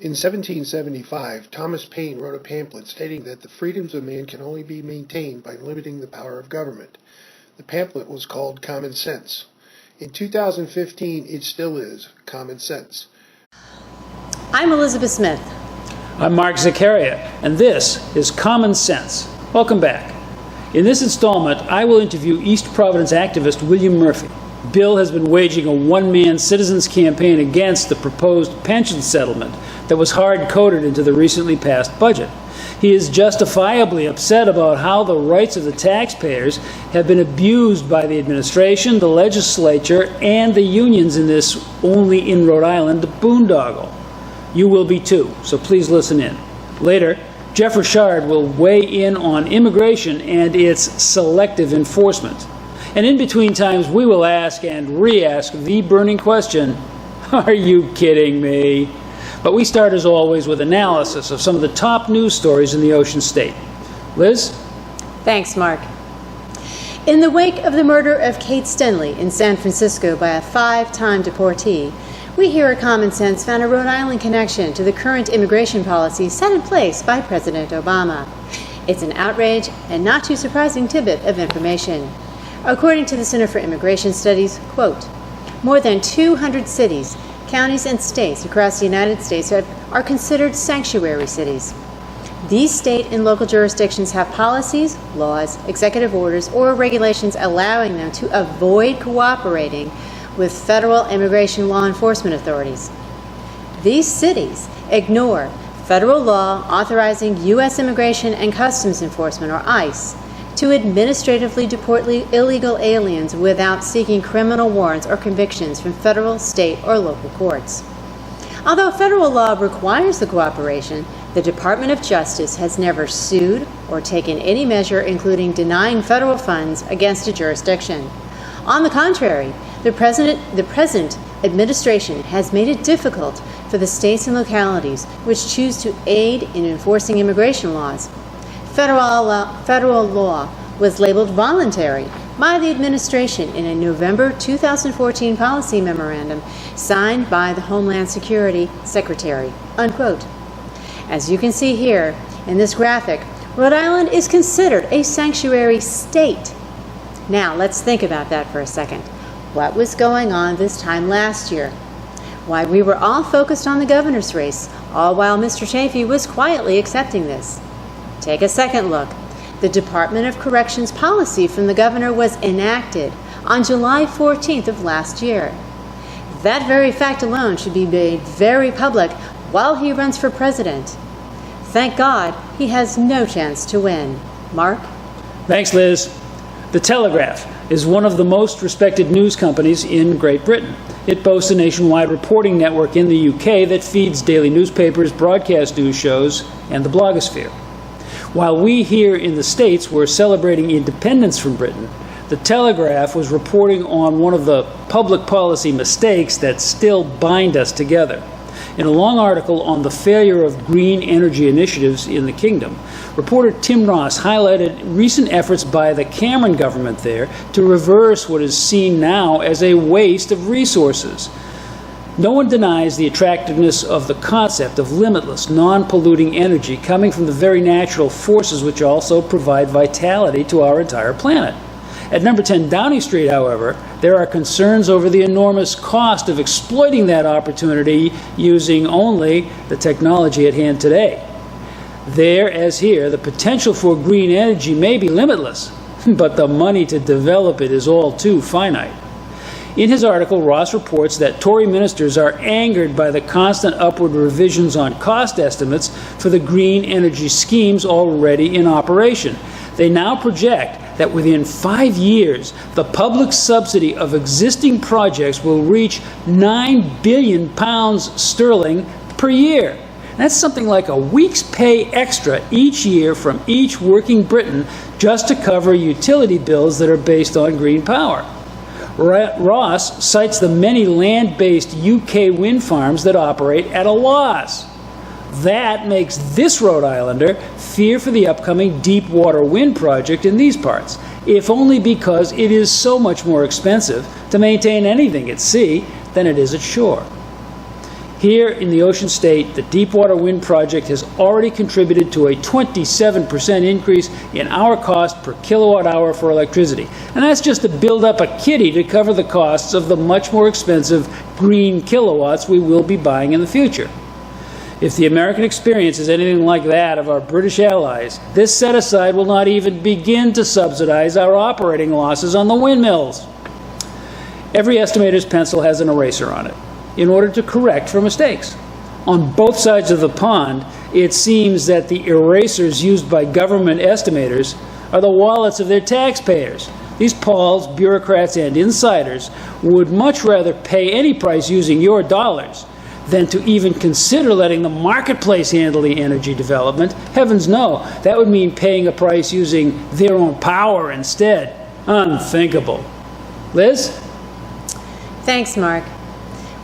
In 1775, Thomas Paine wrote a pamphlet stating that the freedoms of man can only be maintained by limiting the power of government. The pamphlet was called Common Sense. In 2015, it still is Common Sense. I'm Elizabeth Smith. I'm Mark Zaccaria, and this is Common Sense. Welcome back. In this installment, I will interview East Providence activist William Murphy. Bill has been waging a one-man citizens campaign against the proposed pension settlement that was hard-coded into the recently passed budget. He is justifiably upset about how the rights of the taxpayers have been abused by the administration, the legislature, and the unions in this only in Rhode Island boondoggle. You will be too, so please listen in. Later, Jeff Richard will weigh in on immigration and its selective enforcement. And in between times, we will ask and re-ask the burning question, are you kidding me? But we start, as always, with analysis of some of the top news stories in the Ocean State. Liz? Thanks, Mark. In the wake of the murder of Kate Stenley in San Francisco by a 5-time deportee, we here at Common Sense found a Rhode Island connection to the current immigration policy set in place by President Obama. It's an outrage and not too surprising tidbit of information. According to the Center for Immigration Studies, quote, more than 200 cities, counties, and states across the United States are considered sanctuary cities. These state and local jurisdictions have policies, laws, executive orders, or regulations allowing them to avoid cooperating with federal immigration law enforcement authorities. These cities ignore federal law authorizing U.S. Immigration and Customs Enforcement, or ICE, to administratively deport illegal aliens without seeking criminal warrants or convictions from federal, state, or local courts. Although federal law requires the cooperation, the Department of Justice has never sued or taken any measure including denying federal funds against a jurisdiction. On the contrary, the present administration has made it difficult for the states and localities which choose to aid in enforcing immigration laws. Federal law was labeled voluntary by the administration in a November 2014 policy memorandum signed by the Homeland Security Secretary, unquote. As you can see here in this graphic, Rhode Island is considered a sanctuary state. Now let's think about that for a second. What was going on this time last year? Why, we were all focused on the governor's race, all while Mr. Chafee was quietly accepting this. Take a second look. The Department of Corrections policy from the governor was enacted on July 14th of last year. That very fact alone should be made very public while he runs for president. Thank God he has no chance to win. Mark? Thanks, Liz. The Telegraph is one of the most respected news companies in Great Britain. It boasts a nationwide reporting network in the UK that feeds daily newspapers, broadcast news shows, and the blogosphere. While we here in the States were celebrating independence from Britain, the Telegraph was reporting on one of the public policy mistakes that still bind us together. In a long article on the failure of green energy initiatives in the kingdom, reporter Tim Ross highlighted recent efforts by the Cameron government there to reverse what is seen now as a waste of resources. No one denies the attractiveness of the concept of limitless, non-polluting energy coming from the very natural forces which also provide vitality to our entire planet. At number 10 Downing Street, however, there are concerns over the enormous cost of exploiting that opportunity using only the technology at hand today. There, as here, the potential for green energy may be limitless, but the money to develop it is all too finite. In his article, Ross reports that Tory ministers are angered by the constant upward revisions on cost estimates for the green energy schemes already in operation. They now project that within 5 years, the public subsidy of existing projects will reach £9 billion per year. That's something like a week's pay extra each year from each working Briton just to cover utility bills that are based on green power. Ross cites the many land-based UK wind farms that operate at a loss. That makes this Rhode Islander fear for the upcoming deep water wind project in these parts, if only because it is so much more expensive to maintain anything at sea than it is at shore. Here in the Ocean State, the Deepwater Wind Project has already contributed to a 27% increase in our cost per kilowatt hour for electricity. And that's just to build up a kitty to cover the costs of the much more expensive green kilowatts we will be buying in the future. If the American experience is anything like that of our British allies, this set-aside will not even begin to subsidize our operating losses on the windmills. Every estimator's pencil has an eraser on it, in order to correct for mistakes. On both sides of the pond, it seems that the erasers used by government estimators are the wallets of their taxpayers. These Pauls, bureaucrats, and insiders would much rather pay any price using your dollars than to even consider letting the marketplace handle the energy development. Heavens no, that would mean paying a price using their own power instead. Unthinkable. Liz? Thanks, Mark.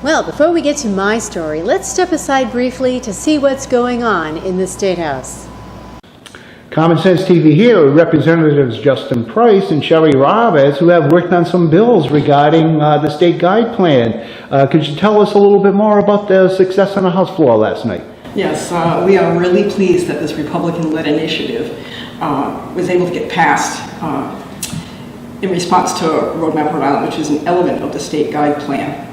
Well, before we get to my story, let's step aside briefly to see what's going on in the State House. Common Sense TV here with Representatives Justin Price and Sherry Roberts, who have worked on some bills regarding the state guide plan. Could you tell us a little bit more about the success on the House floor last night? Yes, we are really pleased that this Republican-led initiative was able to get passed in response to Roadmap Rhode Island, which is an element of the state guide plan.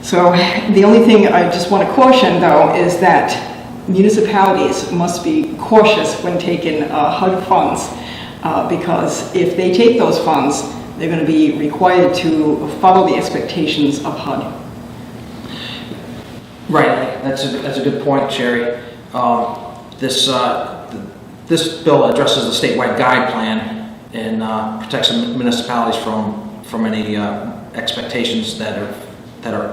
So the only thing I just want to caution, though, is that municipalities must be cautious when taking HUD funds because if they take those funds, they're going to be required to follow the expectations of HUD. Right, that's a good point, Sherry. This bill addresses the statewide guide plan and protects the municipalities from any expectations that are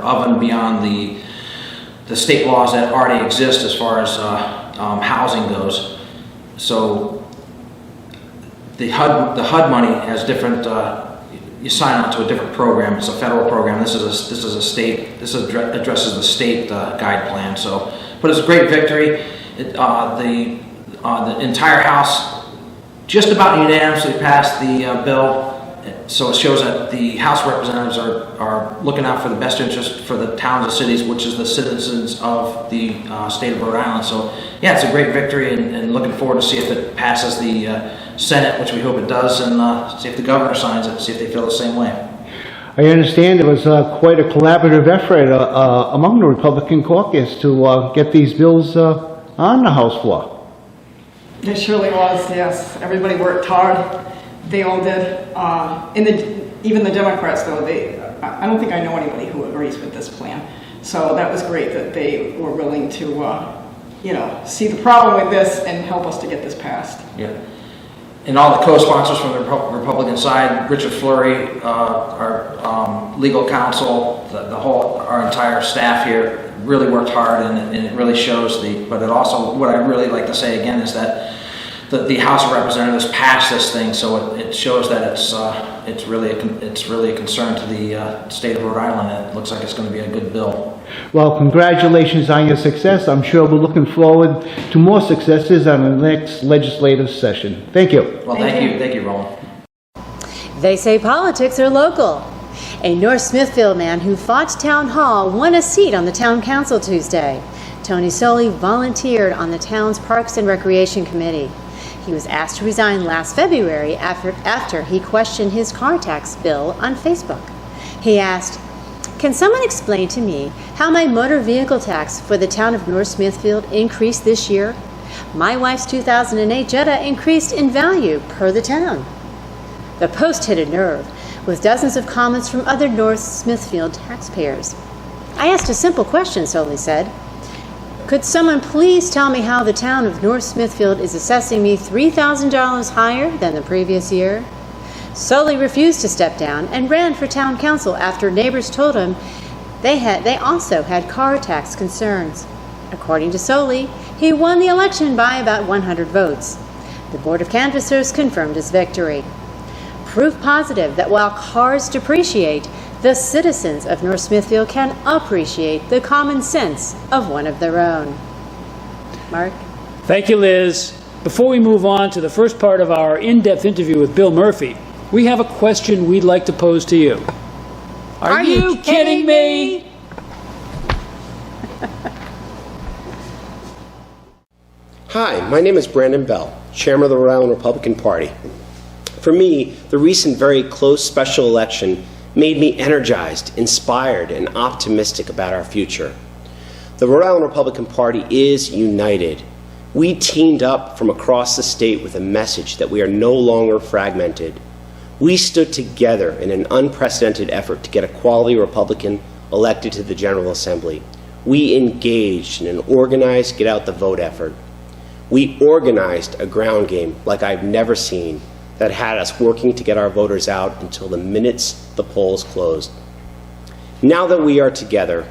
of and beyond the state laws that already exist as far as housing goes. So the HUD money has different. You sign up to a different program. It's a federal program. This is a state. This addresses the state guide plan. So, but it's a great victory. The entire House just about unanimously passed the bill. So it shows that the House representatives are looking out for the best interest for the towns and cities, which is the citizens of the state of Rhode Island. So yeah, it's a great victory, and looking forward to see if it passes the Senate, which we hope it does, and see if the governor signs it, see if they feel the same way. I understand it was quite a collaborative effort among the Republican caucus to get these bills on the House floor. It surely was, yes. Everybody worked hard. They all did. Even the Democrats, though, I don't think I know anybody who agrees with this plan. So that was great that they were willing to, see the problem with this and help us to get this passed. Yeah. And all the co-sponsors from the Republican side, Richard Fleury, our legal counsel, our entire staff here really worked hard, and it really shows but it also, what I really like to say again is that the House of Representatives passed this thing, so it shows that it's really a concern to the state of Rhode Island, and it looks like it's going to be a good bill. Well, congratulations on your success. I'm sure we're looking forward to more successes on the next legislative session. Thank you. Well, thank you, Roland. They say politics are local. A North Smithfield man who fought town hall won a seat on the town council Tuesday. Tony Soley volunteered on the town's Parks and Recreation Committee. He was asked to resign last February after he questioned his car tax bill on Facebook. He asked, "Can someone explain to me how my motor vehicle tax for the town of North Smithfield increased this year? My wife's 2008 Jetta increased in value per the town." The post hit a nerve, with dozens of comments from other North Smithfield taxpayers. "I asked a simple question," Soley said. "Could someone please tell me how the town of North Smithfield is assessing me $3,000 higher than the previous year?" Soley refused to step down and ran for town council after neighbors told him they also had car tax concerns. According to Soley, he won the election by about 100 votes. The Board of Canvassers confirmed his victory. Proof positive that while cars depreciate, the citizens of North Smithfield can appreciate the common sense of one of their own. Mark? Thank you, Liz. Before we move on to the first part of our in-depth interview with Bill Murphy, we have a question we'd like to pose to you. Are you kidding me? Hi, my name is Brandon Bell, Chairman of the Rhode Island Republican Party. For me, the recent very close special election made me energized, inspired, and optimistic about our future. The Rhode Island Republican Party is united. We teamed up from across the state with a message that we are no longer fragmented. We stood together in an unprecedented effort to get a quality Republican elected to the General Assembly. We engaged in an organized get-out-the-vote effort. We organized a ground game like I've never seen that had us working to get our voters out until the minutes the polls closed. Now that we are together,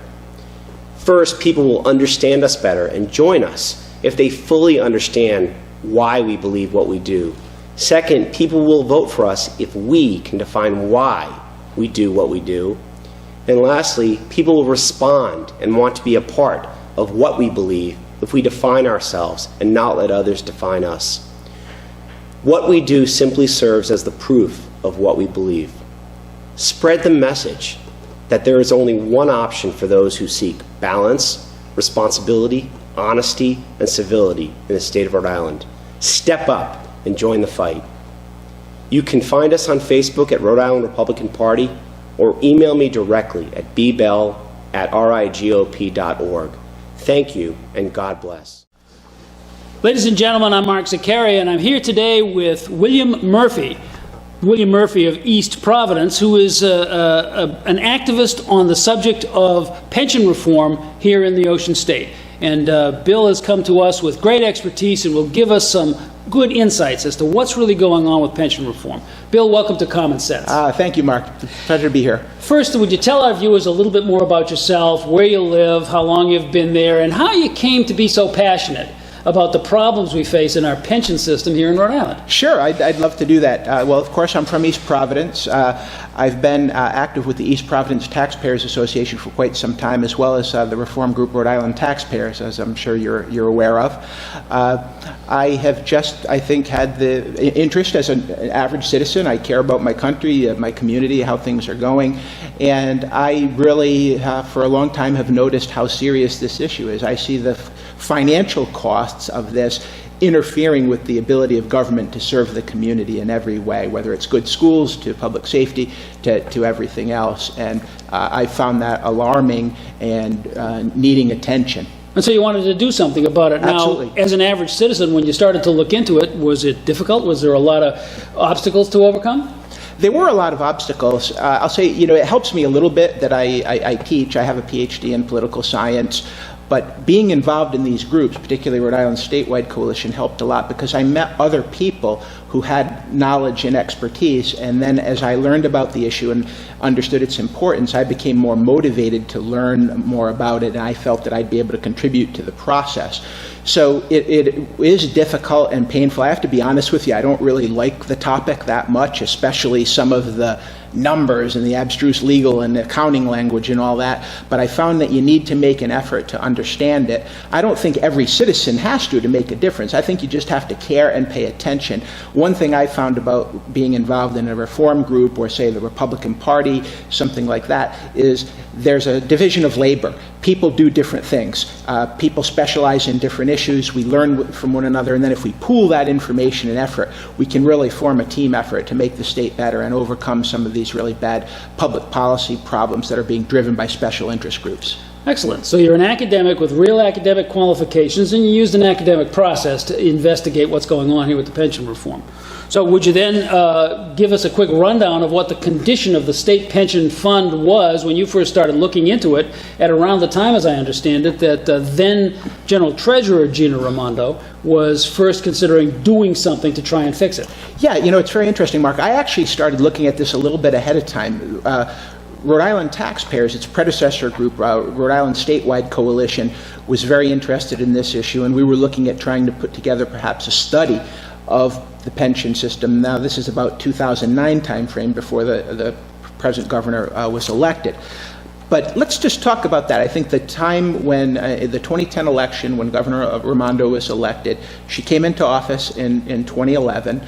first, people will understand us better and join us if they fully understand why we believe what we do. Second, people will vote for us if we can define why we do what we do. And lastly, people will respond and want to be a part of what we believe if we define ourselves and not let others define us. What we do simply serves as the proof of what we believe. Spread the message that there is only one option for those who seek balance, responsibility, honesty, and civility in the state of Rhode Island. Step up and join the fight. You can find us on Facebook at Rhode Island Republican Party or email me directly at bbell@rigop.org. Thank you, and God bless. Ladies and gentlemen, I'm Mark Zaccaria, and I'm here today with William Murphy of East Providence, who is an activist on the subject of pension reform here in the Ocean State. And Bill has come to us with great expertise and will give us some good insights as to what's really going on with pension reform. Bill, welcome to Common Sense. Thank you, Mark. Pleasure to be here. First, would you tell our viewers a little bit more about yourself, where you live, how long you've been there, and how you came to be so passionate about the problems we face in our pension system here in Rhode Island? Sure, I'd love to do that. Well, of course, I'm from East Providence. I've been active with the East Providence Taxpayers Association for quite some time, as well as the reform group Rhode Island Taxpayers, as I'm sure you're aware of. I have just, I think, had the interest as an average citizen. I care about my country, my community, how things are going, and I really, for a long time, have noticed how serious this issue is. I see the financial costs of this interfering with the ability of government to serve the community in every way, whether it's good schools, to public safety, to everything else. And I found that alarming and needing attention. And so you wanted to do something about it. Absolutely. Now, as an average citizen, when you started to look into it, was it difficult? Was there a lot of obstacles to overcome? There were a lot of obstacles. I'll say, it helps me a little bit that I teach. I have a PhD in political science. But being involved in these groups, particularly Rhode Island Statewide Coalition, helped a lot because I met other people who had knowledge and expertise, and then as I learned about the issue and understood its importance, I became more motivated to learn more about it, and I felt that I'd be able to contribute to the process. So it is difficult and painful. I have to be honest with you, I don't really like the topic that much, especially some of the numbers and the abstruse legal and accounting language and all that, but I found that you need to make an effort to understand it. I don't think every citizen has to make a difference. I think you just have to care and pay attention. One thing I found about being involved in a reform group or say the Republican Party, something like that, is there's a division of labor. People do different things. People specialize in different issues. We learn from one another, and then if we pool that information and effort, we can really form a team effort to make the state better and overcome some of these really bad public policy problems that are being driven by special interest groups. Excellent. So you're an academic with real academic qualifications, and you used an academic process to investigate what's going on here with the pension reform. So would you then give us a quick rundown of what the condition of the state pension fund was when you first started looking into it at around the time, as I understand it, that then General Treasurer Gina Raimondo was first considering doing something to try and fix it? Yeah, it's very interesting, Mark. I actually started looking at this a little bit ahead of time. Rhode Island Taxpayers, its predecessor group, Rhode Island Statewide Coalition, was very interested in this issue, and we were looking at trying to put together perhaps a study of the pension system. Now, this is about 2009 timeframe before the present governor was elected. But let's just talk about that. I think the time when the 2010 election, when Governor Raimondo was elected, she came into office in 2011,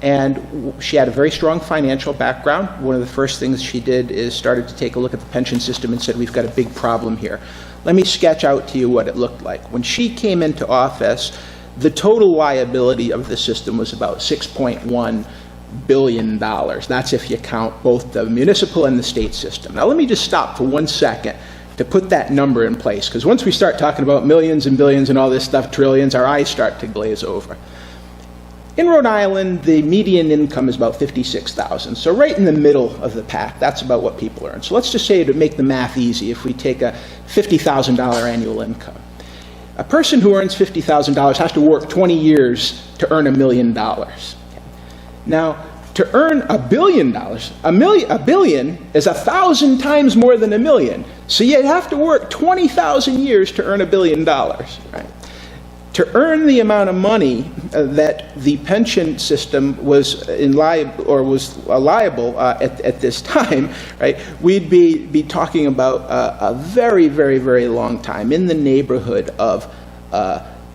and she had a very strong financial background. One of the first things she did is started to take a look at the pension system and said, we've got a big problem here. Let me sketch out to you what it looked like. When she came into office, the total liability of the system was about $6.1 billion. That's if you count both the municipal and the state system. Now let me just stop for 1 second to put that number in place, because once we start talking about millions and billions and all this stuff, trillions, our eyes start to glaze over. In Rhode Island, the median income is about $56,000, so right in the middle of the pack. That's about what people earn. So let's just say, to make the math easy, if we take a $50,000 annual income, a person who earns $50,000 has to work 20 years to earn $1 million. Now, to earn $1 billion, a billion is 1,000 times more than a million. So you'd have to work 20,000 years to earn $1 billion, right? To earn the amount of money that the pension system was liable at this time, right? We'd be talking about a very, very, very long time, in the neighborhood of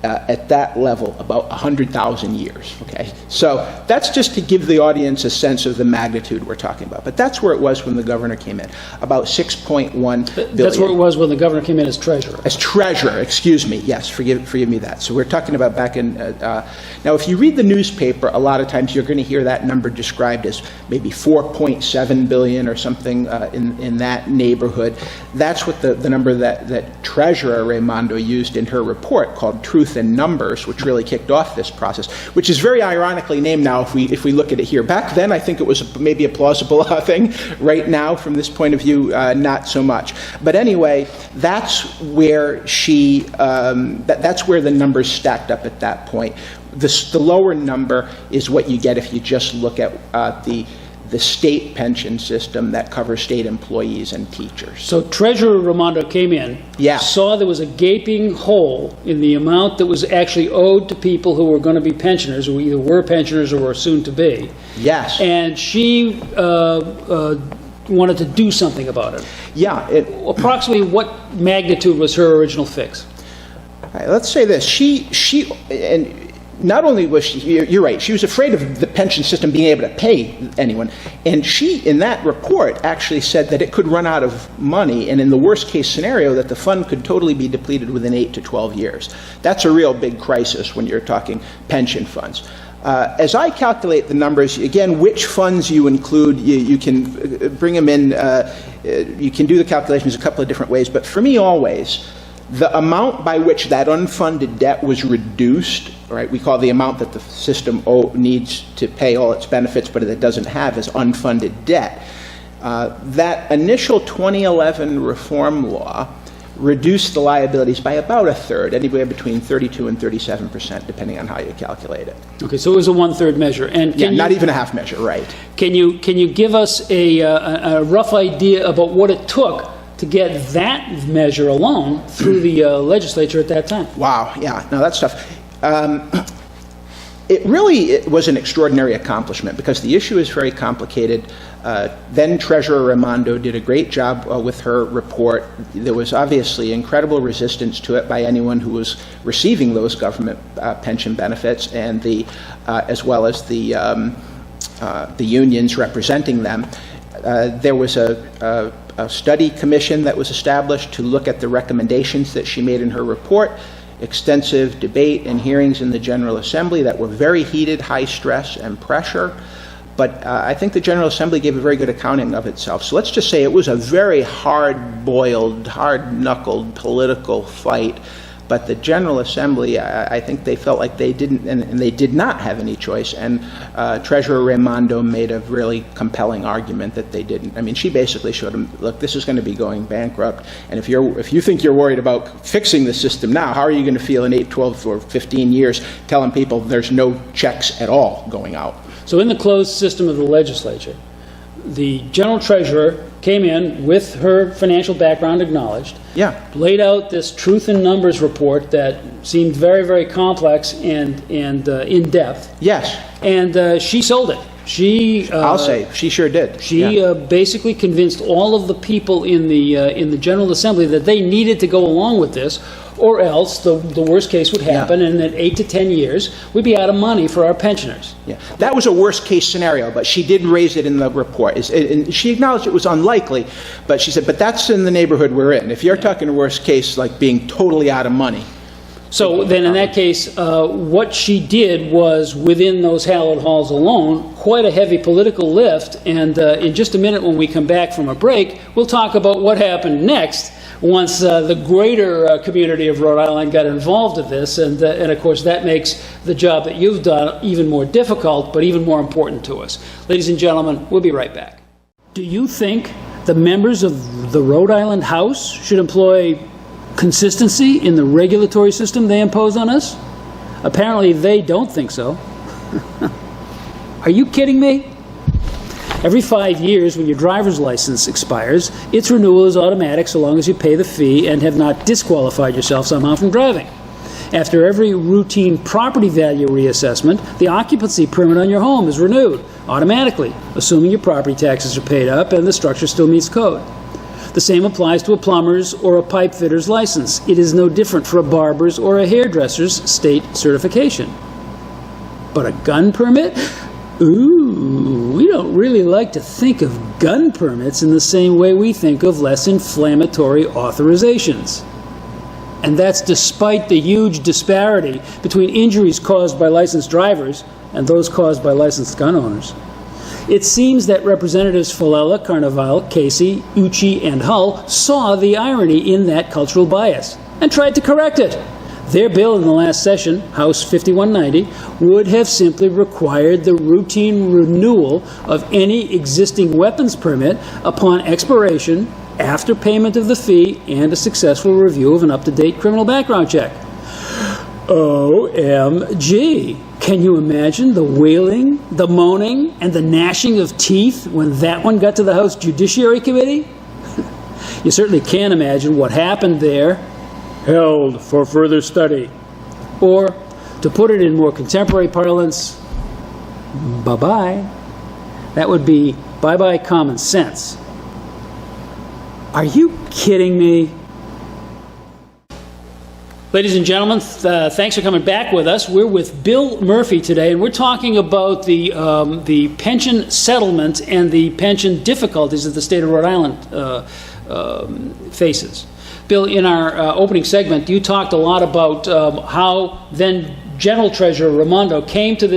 at that level, about 100,000 years, okay? So that's just to give the audience a sense of the magnitude we're talking about. But that's where it was when the governor came in, about 6.1 billion. That's where it was when the governor came in as treasurer. As treasurer, excuse me. Yes, forgive me that. So we're talking about back in, now if you read the newspaper, a lot of times you're going to hear that number described as maybe 4.7 billion or something in that neighborhood. That's what the number that Treasurer Raimondo used in her report, called Truth in Numbers, which really kicked off this process, which is very ironically named now if we look at it here. Back then, I think it was maybe a plausible thing. Right now, from this point of view, not so much. But anyway, that's where that's where the numbers stacked up at that point. The lower number is what you get if you just look at the state pension system that covers state employees and teachers. So Treasurer Raimondo came in, saw there was a gaping hole in the amount that was actually owed to people who were going to be pensioners, who either were pensioners or were soon to be. Yes. And she wanted to do something about it. Yeah. Approximately what magnitude was her original fix? All right, let's say this. And not only was she, you're right, she was afraid of the pension system being able to pay anyone. And she, in that report, actually said that it could run out of money, and in the worst case scenario, that the fund could totally be depleted within 8 to 12 years. That's a real big crisis when you're talking pension funds. As I calculate the numbers, again, which funds you include, you can bring them in, you can do the calculations a couple of different ways, but for me always, the amount by which that unfunded debt was reduced, right, we call the amount that the system needs to pay all its benefits but it doesn't have as unfunded debt. That initial 2011 reform law reduced the liabilities by about a third, anywhere between 32 and 37%, depending on how you calculate it. Okay, so it was a one-third measure. And not even a half measure, right. Can you give us a rough idea about what it took to get that measure alone through the legislature at that time? Wow, yeah, no, that's tough. It was an extraordinary accomplishment because the issue is very complicated. Then Treasurer Raimondo did a great job with her report. There was obviously incredible resistance to it by anyone who was receiving those government pension benefits, and as well as the unions representing them. There was a study commission that was established to look at the recommendations that she made in her report. Extensive debate and hearings in the General Assembly that were very heated, high stress and pressure. But I think the General Assembly gave a very good accounting of itself. So let's just say it was a very hard-boiled, hard-knuckled political fight. But the General Assembly, I think they felt like they didn't, and they did not have any choice. And Treasurer Raimondo made a really compelling argument that they didn't. I mean, she basically showed them, look, this is going to be going bankrupt. And if you think you're worried about fixing the system now, how are you going to feel in 8, 12, or 15 years telling people there's no checks at all going out? So in the closed system of the legislature, the General Treasurer came in with her financial background acknowledged, laid out this truth in numbers report that seemed very, very complex and in-depth. Yes. And she sold it. I'll say, she sure did. She basically convinced all of the people in the General Assembly that they needed to go along with this, or else the worst case would happen, and in 8 to 10 years, we'd be out of money for our pensioners. Yeah, that was a worst case scenario, but she did raise it in the report. And she acknowledged it was unlikely, but she said, but that's in the neighborhood we're in. If you're talking worst case, like being totally out of money. So then in that case, what she did was, within those hallowed halls alone, quite a heavy political lift. And in just a minute when we come back from a break, we'll talk about what happened next once the greater community of Rhode Island got involved in this. And of course, that makes the job that you've done even more difficult, but even more important to us. Ladies and gentlemen, we'll be right back. Do you think the members of the Rhode Island House should employ consistency in the regulatory system they impose on us? Apparently they don't think so. Are you kidding me? Every 5 years, when your driver's license expires, its renewal is automatic so long as you pay the fee and have not disqualified yourself somehow from driving. After every routine property value reassessment, the occupancy permit on your home is renewed automatically, assuming your property taxes are paid up and the structure still meets code. The same applies to a plumber's or a pipe fitter's license. It is no different for a barber's or a hairdresser's state certification. But a gun permit? Ooh, we don't really like to think of gun permits in the same way we think of less inflammatory authorizations. And that's despite the huge disparity between injuries caused by licensed drivers and those caused by licensed gun owners. It seems that Representatives Falella, Carnaval, Casey, Ucci, and Hull saw the irony in that cultural bias and tried to correct it. Their bill in the last session, House 5190, would have simply required the routine renewal of any existing weapons permit upon expiration, after payment of the fee and a successful review of an up-to-date criminal background check. OMG! Can you imagine the wailing, the moaning, and the gnashing of teeth when that one got to the House Judiciary Committee? You certainly can't imagine what happened there. Held for further study. Or, to put it in more contemporary parlance, bye-bye. That would be bye-bye common sense. Are you kidding me? Ladies and gentlemen, thanks for coming back with us. We're with Bill Murphy today, and we're talking about the pension settlement and the pension difficulties that the state of Rhode Island faces. Bill, in our opening segment, you talked a lot about how then General Treasurer Raimondo came to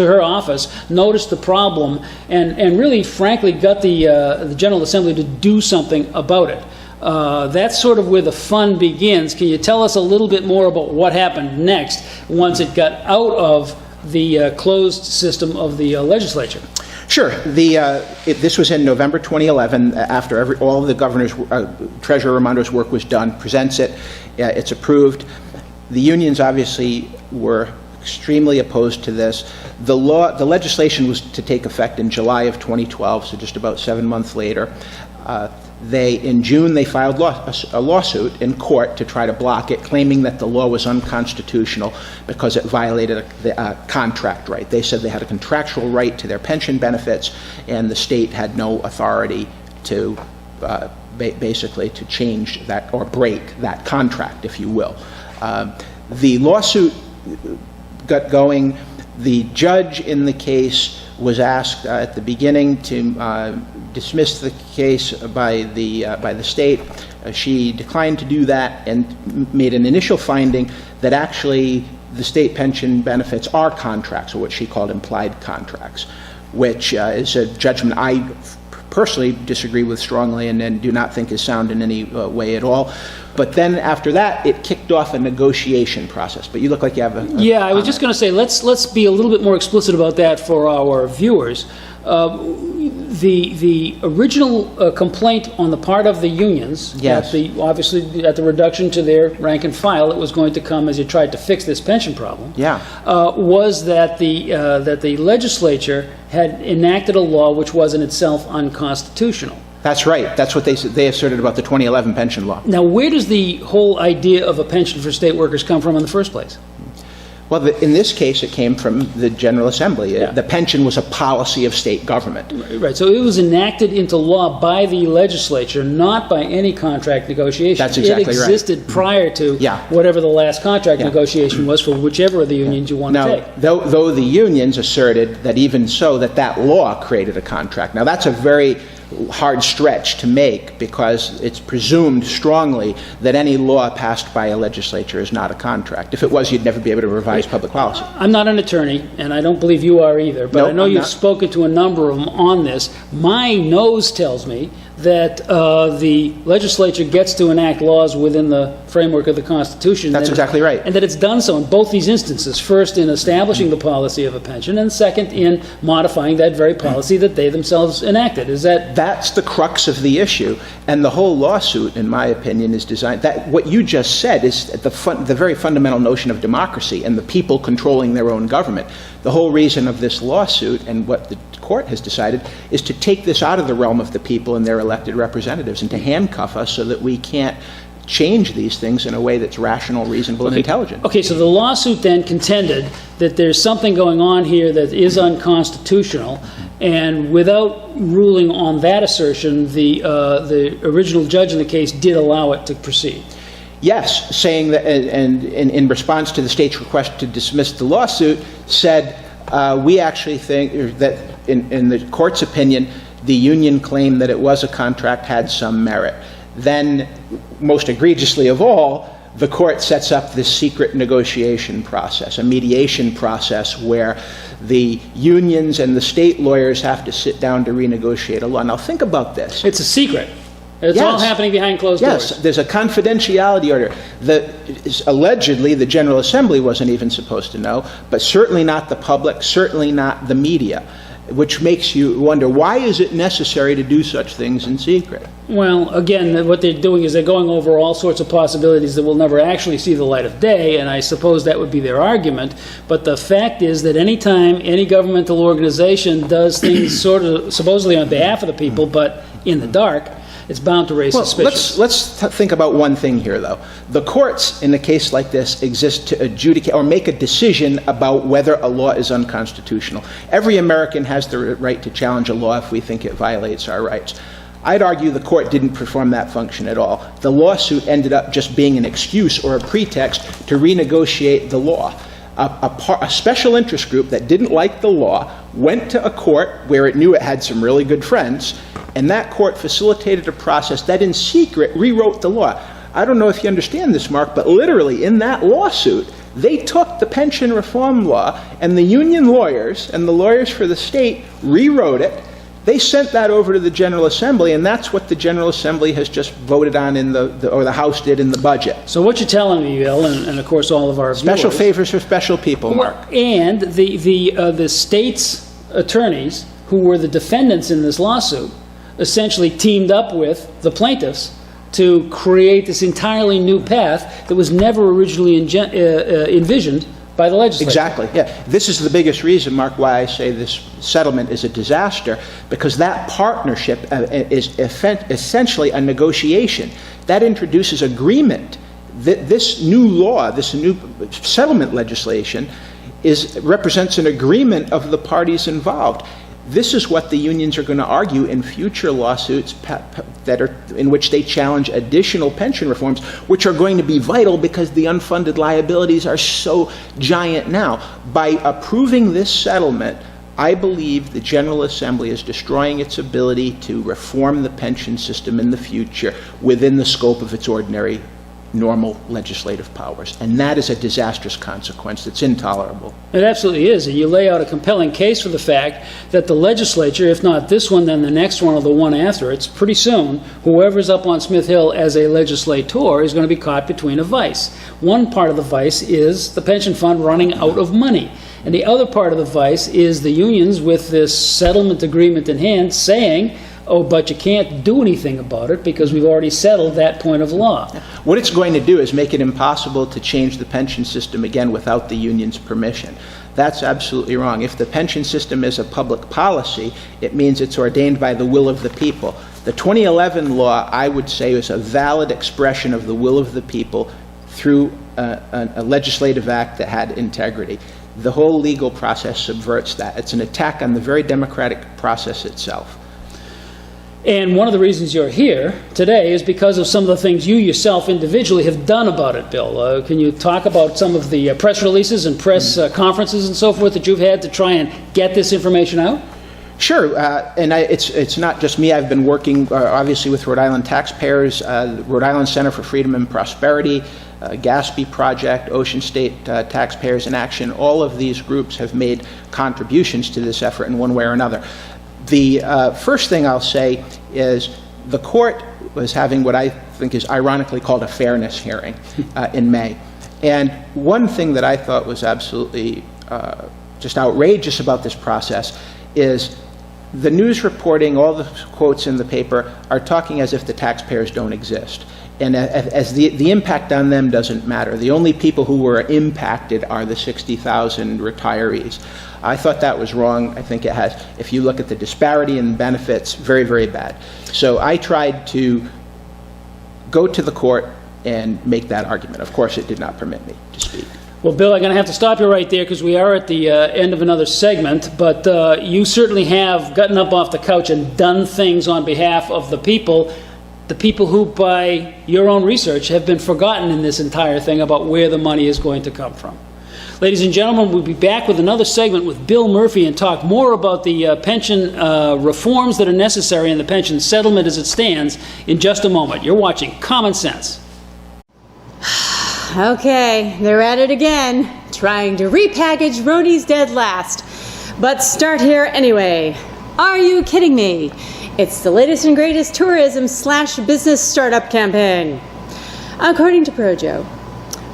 her office, noticed the problem, and really, frankly, got the General Assembly to do something about it. That's sort of where the fun begins. Can you tell us a little bit more about what happened next once it got out of the closed system of the legislature? Sure. This was in November 2011, after all of the governor's, Treasurer Raimondo's work was done, presents it, it's approved. The unions obviously were extremely opposed to this. The legislation was to take effect in July of 2012, so just about 7 months later. In June, they filed a lawsuit in court to try to block it, claiming that the law was unconstitutional because it violated a contract right. They said they had a contractual right to their pension benefits, and the state had no authority to basically to change that or break that contract, if you will. The lawsuit got going. The judge in the case was asked at the beginning to dismiss the case by the state. She declined to do that and made an initial finding that actually the state pension benefits are contracts, or what she called implied contracts, which is a judgment I personally disagree with strongly and do not think is sound in any way at all. But then after that, it kicked off a negotiation process. But you look like you have a yeah, I was just going to say, let's be a little bit more explicit about that for our viewers. The original complaint on the part of the unions, yes, obviously at the reduction to their rank and file, it was going to come as you tried to fix this pension problem. Yeah, was that the legislature had enacted a law which was in itself unconstitutional. That's right. That's what they asserted about the 2011 pension law. Now, where does the whole idea of a pension for state workers come from in the first place? Well, in this case, it came from the General Assembly. Yeah. The pension was a policy of state government. Right. So it was enacted into law by the legislature, not by any contract negotiation. That's exactly right. It existed prior to whatever the last contract negotiation was for whichever of the unions you want to take. Though the unions asserted that even so, that law created a contract. Now, that's a very hard stretch to make, because it's presumed strongly that any law passed by a legislature is not a contract. If it was, you'd never be able to revise public policy. I'm not an attorney, and I don't believe you are either, but No, I know I'm you've not. spoken to a number of them on this. My nose tells me that the legislature gets to enact laws within the framework of the Constitution. That's exactly right. And that it's done so in both these instances, first in establishing the policy of a pension, and second in modifying that very policy that they themselves enacted. Is that... That's the crux of the issue, and the whole lawsuit, in my opinion, is designed, that what you just said is the very fundamental notion of democracy and the people controlling their own government. The whole reason of this lawsuit, and what the court has decided, is to take this out of the realm of the people and their elected representatives, and to handcuff us so that we can't change these things in a way that's rational, reasonable, and intelligent. Okay, so the lawsuit then contended that there's something going on here that is unconstitutional, and without ruling on that assertion, the original judge in the case did allow it to proceed. Yes, saying that, and in response to the state's request to dismiss the lawsuit, said, we actually think that, in the court's opinion, the union claim that it was a contract had some merit. Then, most egregiously of all, the court sets up this secret negotiation process, a mediation process where the unions and the state lawyers have to sit down to renegotiate a law. Now, think about this. It's a secret. It's all happening behind closed doors. Yes, there's a confidentiality order that allegedly the General Assembly wasn't even supposed to know, but certainly not the public, certainly not the media, which makes you wonder, why is it necessary to do such things in secret? Well, again, what they're doing is they're going over all sorts of possibilities that will never actually see the light of day, and I suppose that would be their argument. But the fact is that any time any governmental organization does things sort of supposedly on behalf of the people, but in the dark, it's bound to raise suspicion. Let's think about one thing here, though. The courts, in a case like this, exist to adjudicate or make a decision about whether a law is unconstitutional. Every American has the right to challenge a law if we think it violates our rights. I'd argue the court didn't perform that function at all. The lawsuit ended up just being an excuse or a pretext to renegotiate the law. A special interest group that didn't like the law went to a court where it knew it had some really good friends, and that court facilitated a process that in secret rewrote the law. I don't know if you understand this, Mark, but literally in that lawsuit, they took the pension reform law, and the union lawyers and the lawyers for the state rewrote it. They sent that over to the General Assembly, and that's what the General Assembly has just voted on or the House did in the budget. So what you're telling me, Bill, and of course all of our Special viewers, favors for special people, Mark. and the state's attorneys, who were the defendants in this lawsuit, essentially teamed up with the plaintiffs to create this entirely new path that was never originally envisioned by the legislature. Exactly, yeah. This is the biggest reason, Mark, why I say this settlement is a disaster, because that partnership is essentially a negotiation. That introduces agreement. This new law, this new settlement legislation, represents an agreement of the parties involved. This is what the unions are going to argue in future lawsuits in which they challenge additional pension reforms, which are going to be vital because the unfunded liabilities are so giant now. By approving this settlement, I believe the General Assembly is destroying its ability to reform the pension system in the future within the scope of its ordinary normal legislative powers. And that is a disastrous consequence that's intolerable. It absolutely is. And you lay out a compelling case for the fact that the legislature, if not this one, then the next one or the one after, it's pretty soon, whoever's up on Smith Hill as a legislator is going to be caught between a vice. One part of the vice is the pension fund running out of money. And the other part of the vice is the unions with this settlement agreement in hand saying, oh, but you can't do anything about it because we've already settled that point of law. What it's going to do is make it impossible to change the pension system again without the union's permission. That's absolutely wrong. If the pension system is a public policy, it means it's ordained by the will of the people. The 2011 law, I would say, is a valid expression of the will of the people through a legislative act that had integrity. The whole legal process subverts that. It's an attack on the very democratic process itself. And one of the reasons you're here today is because of some of the things you yourself individually have done about it, Bill. Can you talk about some of the press releases and press conferences and so forth that you've had to try and get this information out? Sure, it's not just me. I've been working obviously with Rhode Island taxpayers, Rhode Island Center for Freedom and Prosperity, Gatsby Project, Ocean State Taxpayers in Action. All of these groups have made contributions to this effort in one way or another. The first thing I'll say is the court was having what I think is ironically called a fairness hearing in May. And one thing that I thought was absolutely just outrageous about this process is the news reporting, all the quotes in the paper are talking as if the taxpayers don't exist. And as the impact on them doesn't matter. The only people who were impacted are the 60,000 retirees. I thought that was wrong. I think it has, if you look at the disparity in benefits, very, very bad. So I tried to go to the court and make that argument. Of course, it did not permit me to speak. Well, Bill, I'm going to have to stop you right there because we are at the end of another segment, but you certainly have gotten up off the couch and done things on behalf of the people who, by your own research, have been forgotten in this entire thing about where the money is going to come from. Ladies and gentlemen, we'll be back with another segment with Bill Murphy and talk more about the pension reforms that are necessary and the pension settlement as it stands in just a moment. You're watching Common Sense. Okay, they're at it again, trying to repackage Rhodey's dead last. But start here anyway. Are you kidding me? It's the latest and greatest tourism/business startup campaign. According to Projo,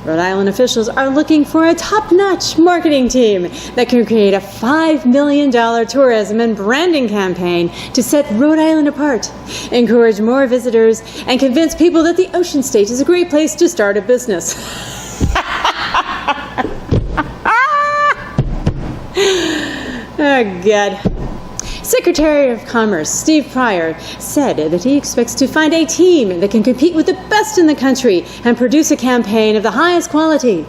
Rhode Island officials are looking for a top-notch marketing team that can create a $5 million tourism and branding campaign to set Rhode Island apart, encourage more visitors, and convince people that the Ocean State is a great place to start a business. Oh, God. Secretary of Commerce Steve Pryor said that he expects to find a team that can compete with the best in the country and produce a campaign of the highest quality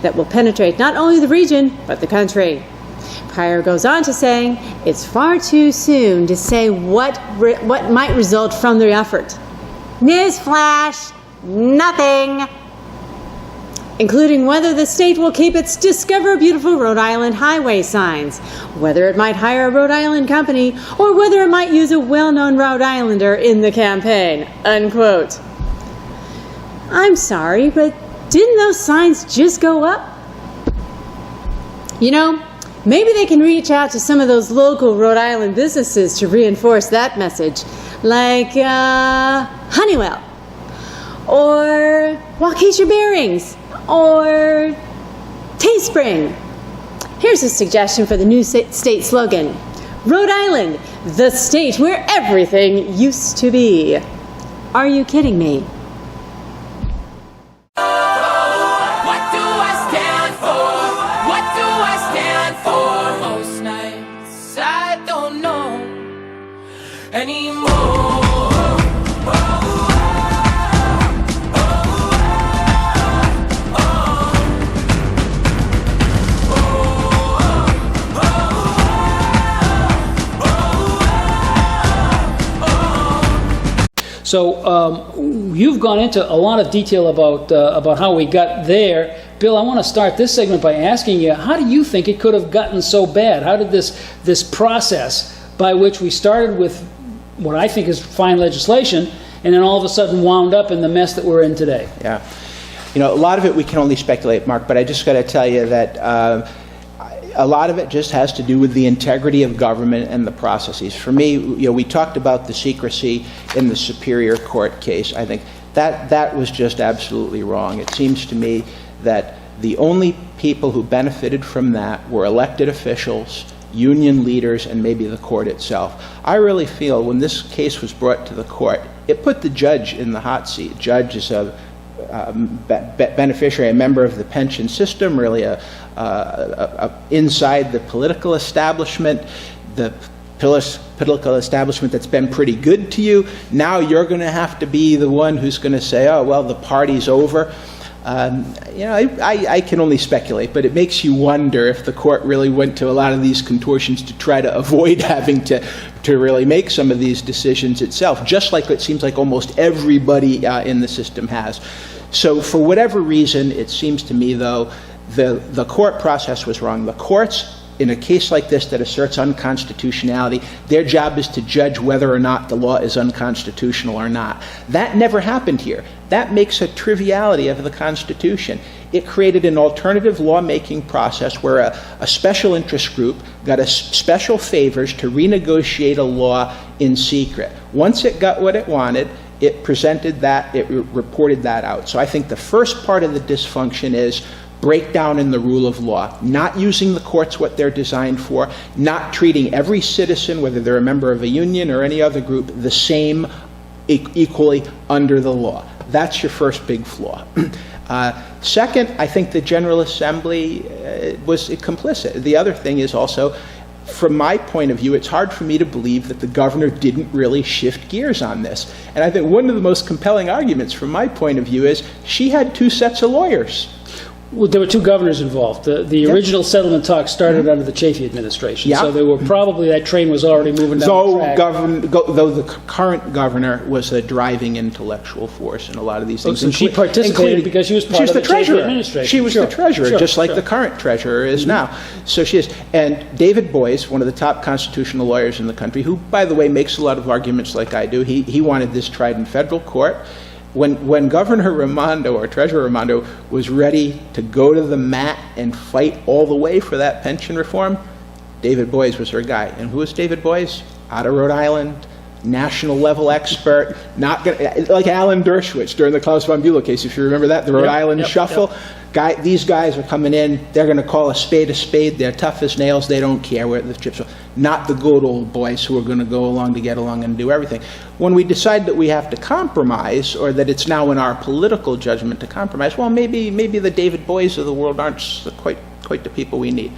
that will penetrate not only the region, but the country. Pryor goes on to say, it's far too soon to say what might result from the effort. Newsflash, nothing. Including whether the state will keep its Discover Beautiful Rhode Island highway signs, whether it might hire a Rhode Island company, or whether it might use a well-known Rhode Islander in the campaign, unquote. I'm sorry, but didn't those signs just go up? You know, maybe they can reach out to some of those local Rhode Island businesses to reinforce that message, like Honeywell, or Waukesha Bearings, or Teespring. Here's a suggestion for the new state slogan. Rhode Island, the state where everything used to be. Are you kidding me? What do I stand for? What do I stand for? Most nights I don't know anymore. So you've gone into a lot of detail about how we got there. Bill, I want to start this segment by asking you, how do you think it could have gotten so bad? How did this process by which we started with what I think is fine legislation and then all of a sudden wound up in the mess that we're in today? Yeah. You know, a lot of it we can only speculate, Mark, but I just got to tell you that a lot of it just has to do with the integrity of government and the processes. For me, you know, we talked about the secrecy in the Superior Court case. I think that was just absolutely wrong. It seems to me that the only people who benefited from that were elected officials, union leaders, and maybe the court itself. I really feel when this case was brought to the court, it put the judge in the hot seat. Judge is a beneficiary, a member of the pension system, really inside the political establishment, the political establishment that's been pretty good to you. Now you're going to have to be the one who's going to say, oh, well, the party's over. You know, I can only speculate, but it makes you wonder if the court really went to a lot of these contortions to try to avoid having to really make some of these decisions itself, just like it seems like almost everybody in the system has. So for whatever reason, it seems to me, though, the court process was wrong. The courts in a case like this that asserts unconstitutionality, their job is to judge whether or not the law is unconstitutional or not. That never happened here. That makes a triviality of the Constitution. It created an alternative lawmaking process where a special interest group got a special favors to renegotiate a law in secret. Once it got what it wanted, it presented that, it reported that out. So I think the first part of the dysfunction is breakdown in the rule of law, not using the courts what they're designed for, not treating every citizen, whether they're a member of a union or any other group, the same equally under the law. That's your first big flaw. Second, I think the General Assembly was complicit. The other thing is also, from my point of view, it's hard for me to believe that the governor didn't really shift gears on this. And I think one of the most compelling arguments from my point of view is she had two sets of lawyers. Well, there were two governors involved. The original settlement talks started under the Chafee administration, so there were probably, that train was already moving down the track. Though the current governor was a driving intellectual force in a lot of these things. So she participated because she was part of the Chafee administration. She was the treasurer, just like the current treasurer is now. So she is. And David Boies, one of the top constitutional lawyers in the country, who, by the way, makes a lot of arguments like I do, he wanted this tried in federal court. When Governor Raimondo, or Treasurer Raimondo, was ready to go to the mat and fight all the way for that pension reform, David Boies was her guy. And who was David Boies? Out of Rhode Island, national level expert, not gonna, like Alan Dershowitz during the Klaus von Bülow case, if you remember that, the Rhode Island shuffle. These guys are coming in, they're going to call a spade, they're tough as nails, they don't care where the chips are. Not the good old boys who are going to go along to get along and do everything. When we decide that we have to compromise, or that it's now in our political judgment to compromise, well, maybe the David Boies of the world aren't quite the people we need.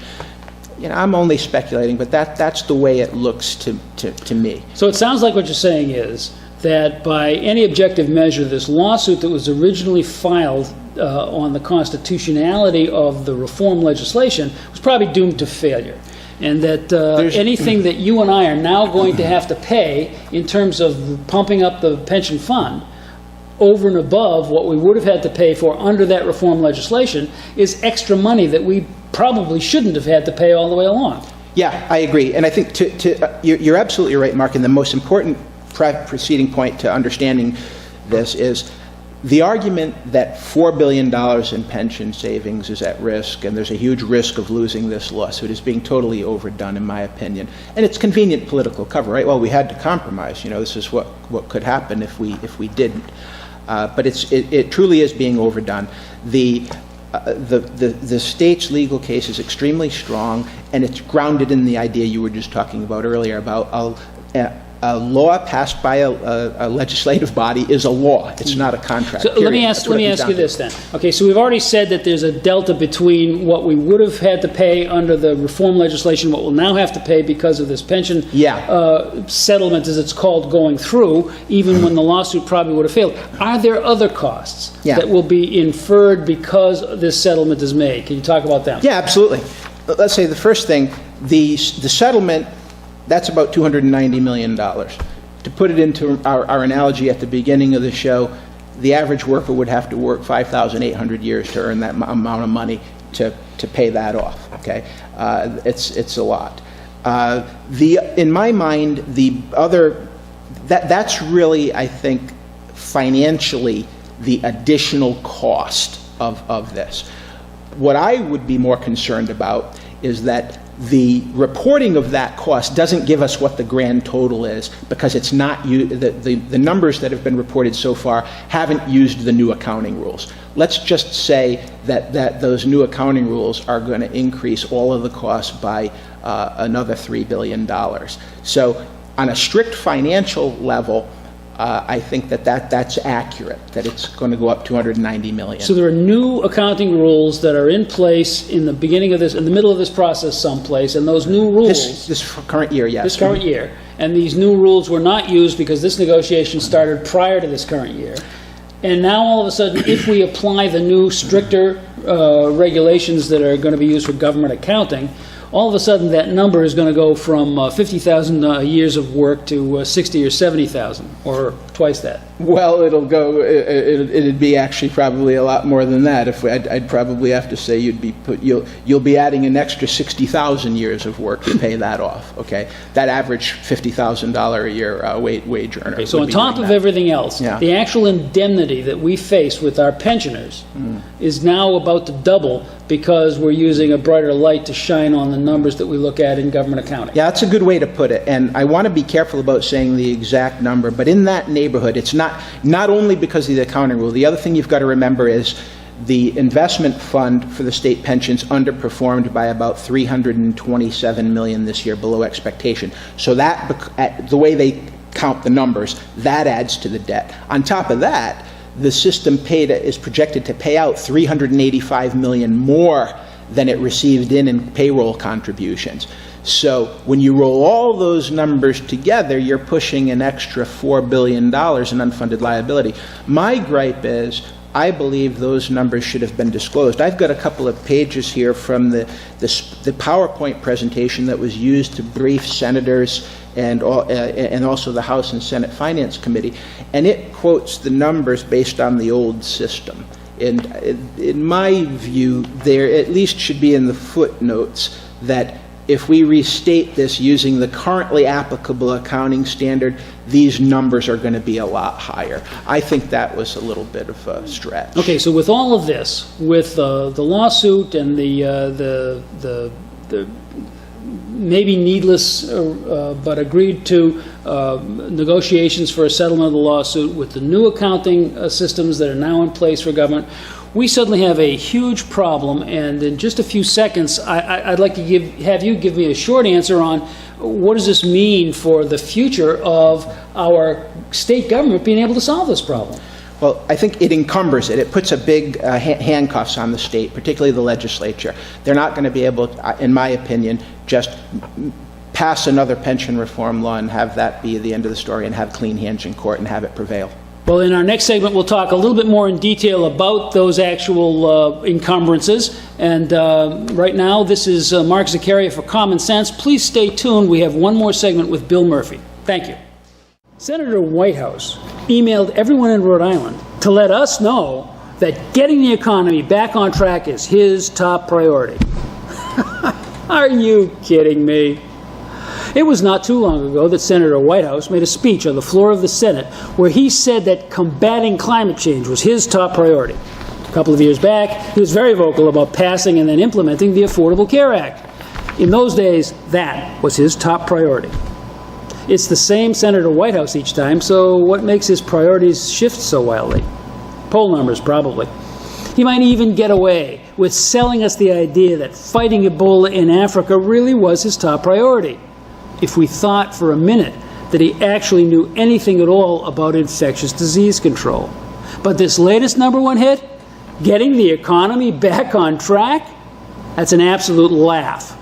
You know, I'm only speculating, but that's the way it looks to me. So it sounds like what you're saying is that by any objective measure, this lawsuit that was originally filed on the constitutionality of the reform legislation was probably doomed to failure. And that anything that you and I are now going to have to pay in terms of pumping up the pension fund over and above what we would have had to pay for under that reform legislation is extra money that we probably shouldn't have had to pay all the way along. Yeah, I agree. And I think you're absolutely right, Mark, and the most important preceding point to understanding this is the argument that $4 billion in pension savings is at risk, and there's a huge risk of losing this lawsuit, is being totally overdone, in my opinion. And it's convenient political cover, right? Well, we had to compromise. You know, this is what could happen if we didn't. But it truly is being overdone. The state's legal case is extremely strong, and it's grounded in the idea you were just talking about earlier about a law passed by a legislative body is a law. It's not a contract. So let me ask you this then. Okay, so we've already said that there's a delta between what we would have had to pay under the reform legislation, what we'll now have to pay because of this pension settlement, as it's called, going through, even when the lawsuit probably would have failed. Are there other costs that will be inferred because this settlement is made? Can you talk about them? Yeah, absolutely. Let's say the first thing, the settlement, that's about $290 million. To put it into our analogy at the beginning of the show, the average worker would have to work 5,800 years to earn that amount of money to pay that off. Okay, it's a lot. In my mind, that's really, I think, financially the additional cost of this. What I would be more concerned about is that the reporting of that cost doesn't give us what the grand total is, because it's not the numbers that have been reported so far haven't used the new accounting rules. Let's just say that those new accounting rules are going to increase all of the costs by another $3 billion. So on a strict financial level, I think that's accurate, that it's going to go up $290 million. So there are new accounting rules that are in place in the beginning of this, in the middle of this process someplace, and those new rules... This current year, yes. This current year. And these new rules were not used because this negotiation started prior to this current year. And now all of a sudden, if we apply the new stricter regulations that are going to be used for government accounting, all of a sudden that number is going to go from 50,000 years of work to 60 or 70,000, or twice that. Well, it'd be actually probably a lot more than that. I'd probably have to say you'll be adding an extra 60,000 years of work to pay that off. Okay, that average $50,000 a year wage earner. Okay, so on top of everything else, the actual indemnity that we face with our pensioners is now about to double because we're using a brighter light to shine on the numbers that we look at in government accounting. Yeah, that's a good way to put it. And I want to be careful about saying the exact number, but in that neighborhood, it's not only because of the accounting rule. The other thing you've got to remember is the investment fund for the state pensions underperformed by about $327 million this year, below expectation. So that, the way they count the numbers, that adds to the debt. On top of that, the system is projected to pay out $385 million more than it received in payroll contributions. So when you roll all those numbers together, you're pushing an extra $4 billion in unfunded liability. My gripe is, I believe those numbers should have been disclosed. I've got a couple of pages here from the PowerPoint presentation that was used to brief senators and also the House and Senate Finance Committee, and it quotes the numbers based on the old system. And in my view, there at least should be in the footnotes that if we restate this using the currently applicable accounting standard, these numbers are going to be a lot higher. I think that was a little bit of a stretch. Okay, so with all of this, with the lawsuit and the maybe needless but agreed to negotiations for a settlement of the lawsuit, with the new accounting systems that are now in place for government, we suddenly have a huge problem, and in just a few seconds, I'd like to have you give me a short answer on what does this mean for the future of our state government being able to solve this problem? Well, I think it encumbers it. It puts a big handcuffs on the state, particularly the legislature. They're not going to be able, in my opinion, just pass another pension reform law and have that be the end of the story and have clean hands in court and have it prevail. Well, in our next segment, we'll talk a little bit more in detail about those actual encumbrances. And right now, this is Mark Zaccaria for Common Sense. Please stay tuned. We have one more segment with Bill Murphy. Thank you. Senator Whitehouse emailed everyone in Rhode Island to let us know that getting the economy back on track is his top priority. Are you kidding me? It was not too long ago that Senator Whitehouse made a speech on the floor of the Senate where he said that combating climate change was his top priority. A couple of years back, he was very vocal about passing and then implementing the Affordable Care Act. In those days, that was his top priority. It's the same Senator Whitehouse each time, so what makes his priorities shift so wildly? Poll numbers, probably. He might even get away with selling us the idea that fighting Ebola in Africa really was his top priority, if we thought for a minute that he actually knew anything at all about infectious disease control. But this latest #1 hit, getting the economy back on track, that's an absolute laugh.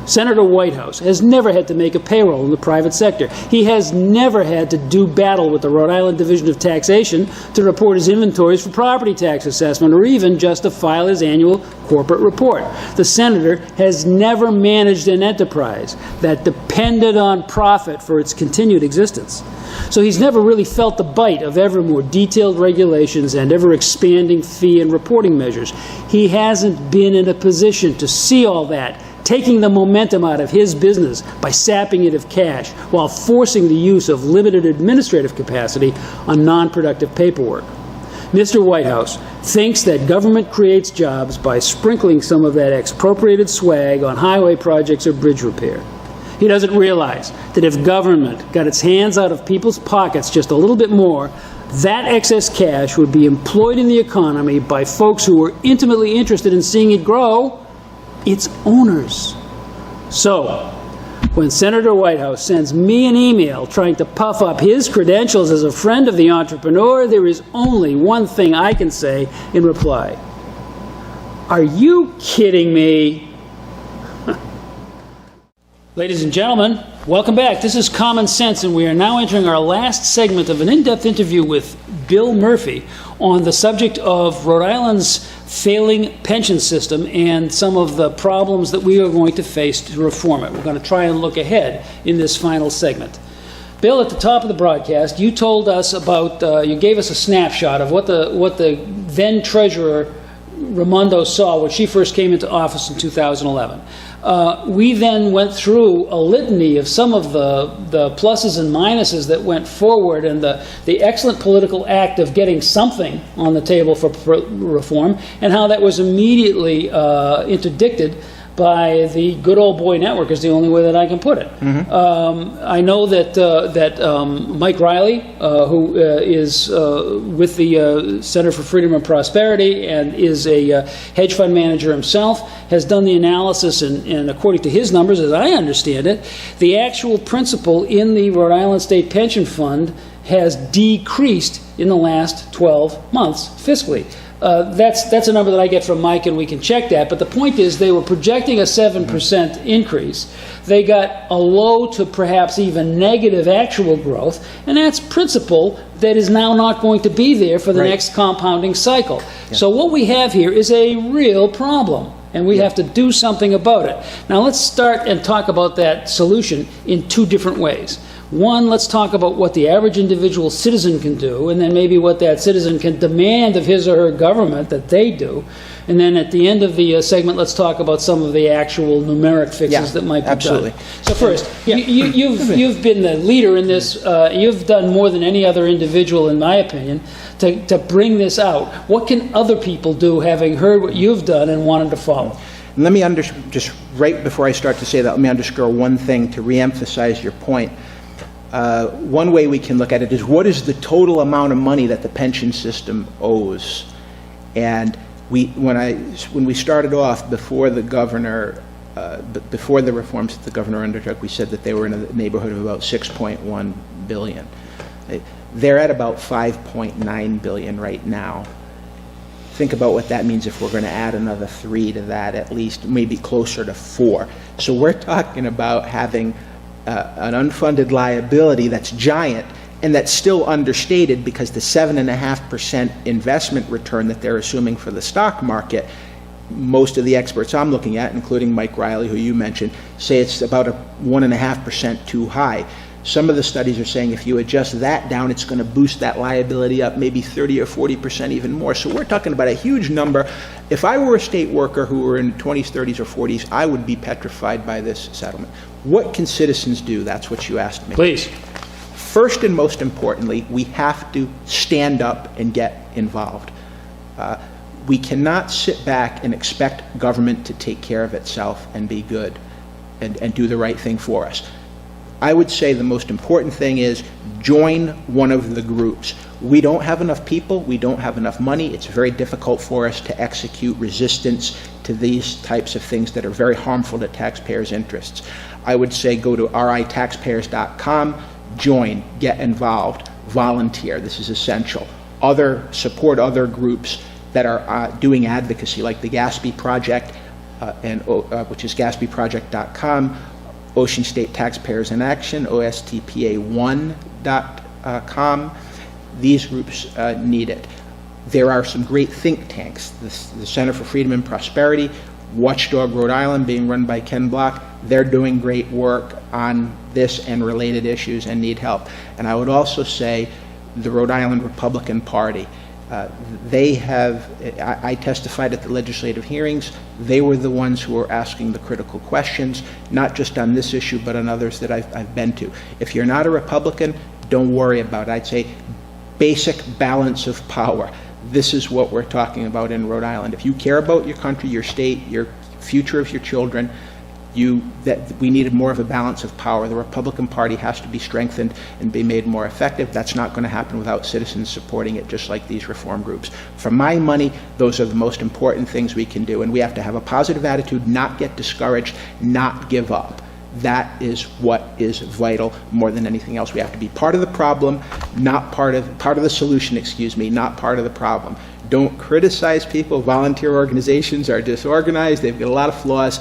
Senator Whitehouse has never had to make a payroll in the private sector. He has never had to do battle with the Rhode Island Division of Taxation to report his inventories for property tax assessment, or even just to file his annual corporate report. The senator has never managed an enterprise that depended on profit for its continued existence. So he's never really felt the bite of ever more detailed regulations and ever expanding fee and reporting measures. He hasn't been in a position to see all that, taking the momentum out of his business by sapping it of cash while forcing the use of limited administrative capacity on non-productive paperwork. Mr. Whitehouse thinks that government creates jobs by sprinkling some of that expropriated swag on highway projects or bridge repair. He doesn't realize that if government got its hands out of people's pockets just a little bit more, that excess cash would be employed in the economy by folks who were intimately interested in seeing it grow, its owners. So, when Senator Whitehouse sends me an email trying to puff up his credentials as a friend of the entrepreneur, there is only one thing I can say in reply. Are you kidding me? Ladies and gentlemen, welcome back. This is Common Sense, and we are now entering our last segment of an in-depth interview with Bill Murphy on the subject of Rhode Island's failing pension system and some of the problems that we are going to face to reform it. We're going to try and look ahead in this final segment. Bill, at the top of the broadcast, you told us about, you gave us a snapshot of what the then Treasurer Raimondo saw when she first came into office in 2011. We then went through a litany of some of the pluses and minuses that went forward, and the excellent political act of getting something on the table for reform, and how that was immediately interdicted by the good old boy network, is the only way that I can put it. I know that Mike Riley, who is with the Center for Freedom and Prosperity and is a hedge fund manager himself, has done the analysis, and according to his numbers, as I understand it, the actual principal in the Rhode Island State Pension Fund has decreased in the last 12 months fiscally. That's a number that I get from Mike, and we can check that. But the point is, they were projecting a 7% increase. They got a low to perhaps even negative actual growth, and that's principle that is now not going to be there for the next compounding cycle. Yeah. So what we have here is a real problem, and we have to do something about it. Now let's start and talk about that solution in two different ways. One, let's talk about what the average individual citizen can do, and then maybe what that citizen can demand of his or her government that they do. And then at the end of the segment, let's talk about some of the actual numeric fixes that might be done. So first, you've been the leader in this. You've done more than any other individual, in my opinion, to bring this out. What can other people do, having heard what you've done and wanted to follow? And let me just right before I start to say that, let me underscore one thing to reemphasize your point. One way we can look at it is, what is the total amount of money that the pension system owes? And when we started off, before the governor, before the reforms that the governor undertook, we said that they were in the neighborhood of about 6.1 billion. They're at about 5.9 billion right now. Think about what that means if we're going to add another 3 to that, at least, maybe closer to 4. So we're talking about having an unfunded liability that's giant, and that's still understated because the 7.5% investment return that they're assuming for the stock market, most of the experts I'm looking at, including Mike Riley, who you mentioned, say it's about a 1.5% too high. Some of the studies are saying if you adjust that down, it's going to boost that liability up maybe 30 or 40% even more. So we're talking about a huge number. If I were a state worker who were in 20s, 30s, or 40s, I would be petrified by this settlement. What can citizens do? That's what you asked me. Please. First and most importantly, we have to stand up and get involved. We cannot sit back and expect government to take care of itself and be good and do the right thing for us. I would say the most important thing is join one of the groups. We don't have enough people, we don't have enough money, it's very difficult for us to execute resistance to these types of things that are very harmful to taxpayers' interests. I would say go to ritaxpayers.com, join, get involved, volunteer. This is essential. Support other groups that are doing advocacy, like the Gaspee Project, which is gaspyproject.com, Ocean State Taxpayers in Action, OSTPA1.com. These groups need it. There are some great think tanks, the Center for Freedom and Prosperity, Watchdog Rhode Island, being run by Ken Block. They're doing great work on this and related issues and need help. And I would also say the Rhode Island Republican Party. I testified at the legislative hearings. They were the ones who were asking the critical questions, not just on this issue, but on others that I've been to. If you're not a Republican, don't worry about it. I'd say basic balance of power. This is what we're talking about in Rhode Island. If you care about your country, your state, your future of your children, we needed more of a balance of power. The Republican Party has to be strengthened and be made more effective. That's not going to happen without citizens supporting it, just like these reform groups. For my money, those are the most important things we can do, and we have to have a positive attitude, not get discouraged, not give up. That is what is vital more than anything else. We have to be part of the problem, not part of the solution, not part of the problem. Don't criticize people. Volunteer organizations are disorganized. They've got a lot of flaws.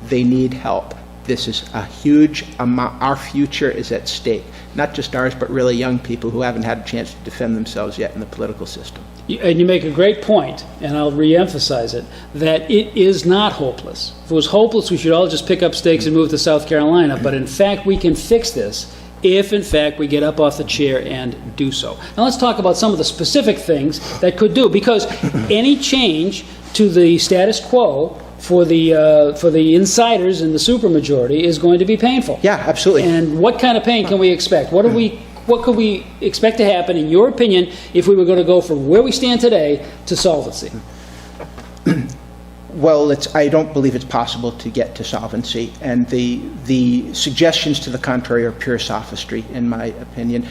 They need help. This is a huge amount. Our future is at stake. Not just ours, but really young people who haven't had a chance to defend themselves yet in the political system. And you make a great point, and I'll re-emphasize it, that it is not hopeless. If it was hopeless, we should all just pick up stakes and move to South Carolina. But in fact, we can fix this if, in fact, we get up off the chair and do so. Now let's talk about some of the specific things that could do, because any change to the status quo for the insiders in the supermajority is going to be painful. Yeah, absolutely. And what kind of pain can we expect? What could we expect to happen, in your opinion, if we were going to go from where we stand today to solvency? Well, I don't believe it's possible to get to solvency, and the suggestions to the contrary are pure sophistry, in my opinion.